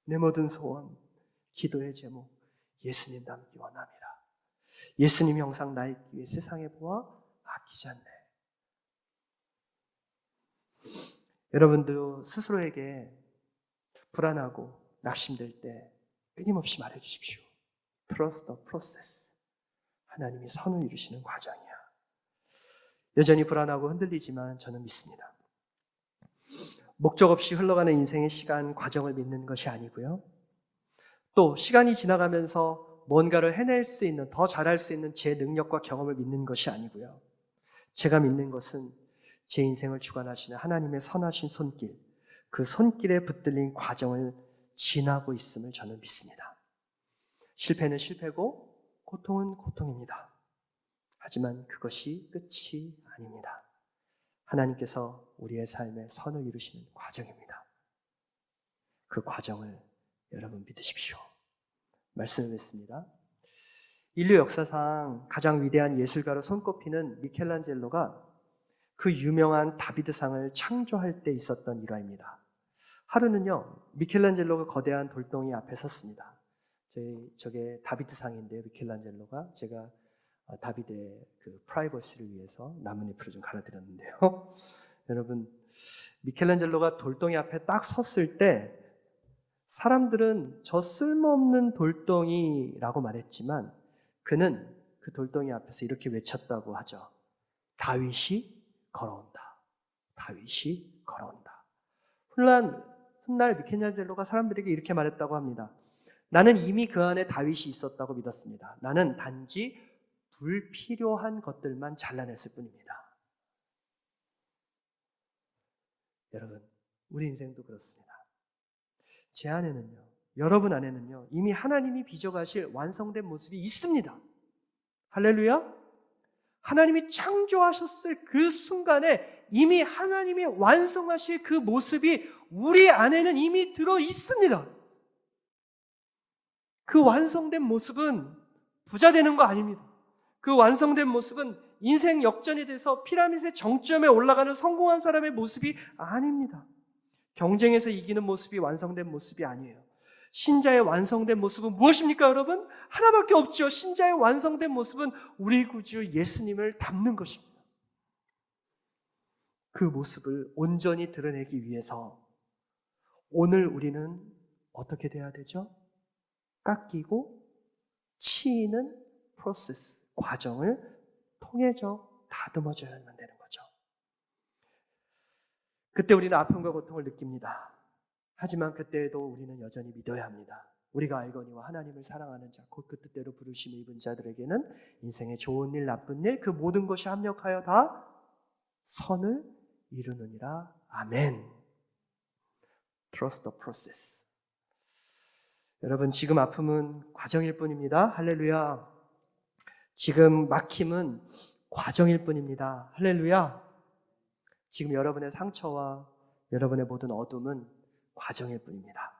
내 모든 소원, 기도의 제목, 예수님 닮기 원합니다. 예수님 형상 나 있기 위해 세상에 보아 아끼지 않네. 여러분도 스스로에게 불안하고 낙심될 때 끊임없이 말해주십시오. Trust the process. 하나님이 선을 이루시는 과정이야. 여전히 불안하고 흔들리지만 저는 믿습니다. 목적 없이 흘러가는 인생의 시간, 과정을 믿는 것이 아니고요. 또 시간이 지나가면서 뭔가를 해낼 수 있는, 더 잘할 수 있는 제 능력과 경험을 믿는 것이 아니고요. 제가 믿는 것은 제 인생을 주관하시는 하나님의 선하신 손길, 그 손길에 붙들린 과정을 지나고 있음을 저는 믿습니다. 실패는 실패고 고통은 고통입니다. 하지만 그것이 끝이 아닙니다. 하나님께서 우리의 삶에 선을 이루시는 과정입니다. 그 과정을 여러분 믿으십시오. 말씀을 맺습니다. 인류 역사상 가장 위대한 예술가로 손꼽히는 미켈란젤로가 그 유명한 다비드상을 창조할 때 있었던 일화입니다. 하루는요, 미켈란젤로가 거대한 돌덩이 앞에 섰습니다. 저게 다비드상인데요, 미켈란젤로가 제가 다비드의 그 프라이버시를 위해서 나뭇잎으로 좀 갈아드렸는데요. 여러분, 미켈란젤로가 돌덩이 앞에 딱 섰을 때 사람들은 저 쓸모없는 돌덩이라고 말했지만 그는 그 돌덩이 앞에서 이렇게 외쳤다고 하죠. 다윗이 걸어온다. 다윗이 걸어온다. 훗날 미켈란젤로가 사람들에게 이렇게 말했다고 합니다. 나는 이미 그 안에 다윗이 있었다고 믿었습니다. 나는 단지 불필요한 것들만 잘라냈을 뿐입니다. 여러분, 우리 인생도 그렇습니다. 제 안에는요, 여러분 안에는요, 이미 하나님이 빚어가실 완성된 모습이 있습니다. 할렐루야! 하나님이 창조하셨을 그 순간에 이미 하나님이 완성하실 그 모습이 우리 안에는 이미 들어 있습니다. 그 완성된 모습은 부자 되는 거 아닙니다. 그 완성된 모습은 인생 역전이 돼서 피라미드의 정점에 올라가는 성공한 사람의 모습이 아닙니다. 경쟁에서 이기는 모습이 완성된 모습이 아니에요. 신자의 완성된 모습은 무엇입니까, 여러분? 하나밖에 없죠. 신자의 완성된 모습은 우리 구주 예수님을 닮는 것입니다. 그 모습을 온전히 드러내기 위해서 오늘 우리는 어떻게 돼야 되죠? 깎이고 치이는 프로세스, 과정을 통해서 다듬어져야만 되는 거죠. 그때 우리는 아픔과 고통을 느낍니다. 하지만 그때에도 우리는 여전히 믿어야 합니다. 우리가 알거니와 하나님을 사랑하는 자, 곧 그 뜻대로 부르심을 입은 자들에게는 인생의 좋은 일, 나쁜 일, 그 모든 것이 합력하여 다 선을 이루느니라. 아멘. Trust the process. 여러분, 지금 아픔은 과정일 뿐입니다. 할렐루야. 지금 막힘은 과정일 뿐입니다. 할렐루야. 지금 여러분의 상처와 여러분의 모든 어둠은 과정일 뿐입니다.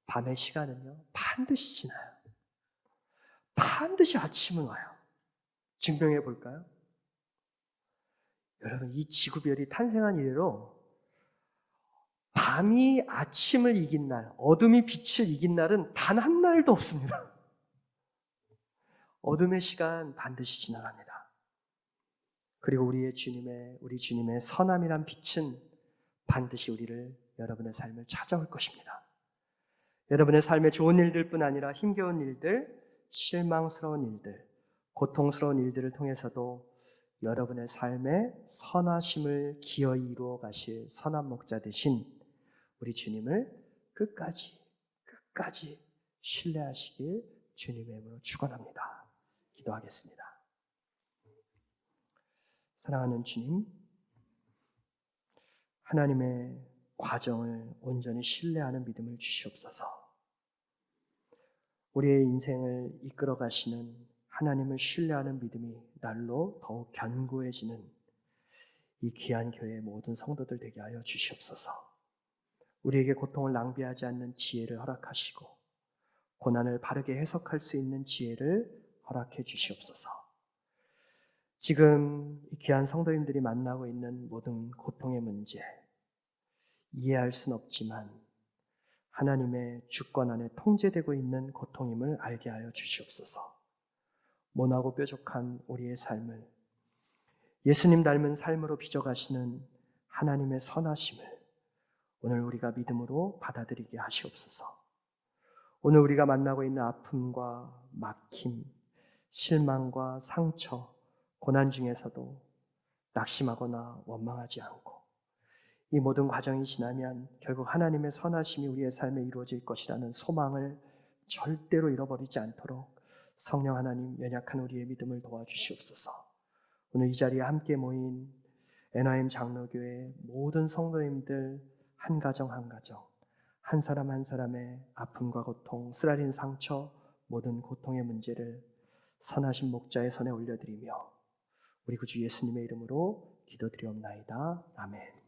밤의 시간은요, 반드시 지나요. 반드시 아침은 와요. 증명해 볼까요? 여러분, 이 지구별이 탄생한 이래로 밤이 아침을 이긴 날, 어둠이 빛을 이긴 날은 단 한 날도 없습니다. 어둠의 시간 반드시 지나갑니다. 그리고 우리 주님의 선함이란 빛은 반드시 여러분의 삶을 찾아올 것입니다. 여러분의 삶에 좋은 일들뿐 아니라 힘겨운 일들, 실망스러운 일들, 고통스러운 일들을 통해서도 여러분의 삶에 선하심을 기어이 이루어 가실 선한 목자 되신 우리 주님을 끝까지 신뢰하시길 주님의 이름으로 축원합니다. 기도하겠습니다. 사랑하는 주님, 하나님의 과정을 온전히 신뢰하는 믿음을 주시옵소서. 우리의 인생을 이끌어 가시는 하나님을 신뢰하는 믿음이 날로 더욱 견고해지는 이 귀한 교회의 모든 성도들 되게 하여 주시옵소서. 우리에게 고통을 낭비하지 않는 지혜를 허락하시고 고난을 바르게 해석할 수 있는 지혜를 허락해 주시옵소서. 지금 이 귀한 성도님들이 만나고 있는 모든 고통의 문제, 이해할 수는 없지만 하나님의 주권 안에 통제되고 있는 고통임을 알게 하여 주시옵소서. 모나고 뾰족한 우리의 삶을 예수님 닮은 삶으로 빚어가시는 하나님의 선하심을 오늘 우리가 믿음으로 받아들이게 하시옵소서. 오늘 우리가 만나고 있는 아픔과 막힘, 실망과 상처, 고난 중에서도 낙심하거나 원망하지 않고 이 모든 과정이 지나면 결국 하나님의 선하심이 우리의 삶에 이루어질 것이라는 소망을 절대로 잃어버리지 않도록 성령 하나님, 연약한 우리의 믿음을 도와주시옵소서. 오늘 이 자리에 함께 모인 NIM 장로교회 모든 성도님들 한 가정 한 가정, 한 사람 한 사람의 아픔과 고통, 쓰라린 상처, 모든 고통의 문제를 선하신 목자의 손에 올려드리며 우리 구주 예수님의 이름으로 기도드리옵나이다. 아멘.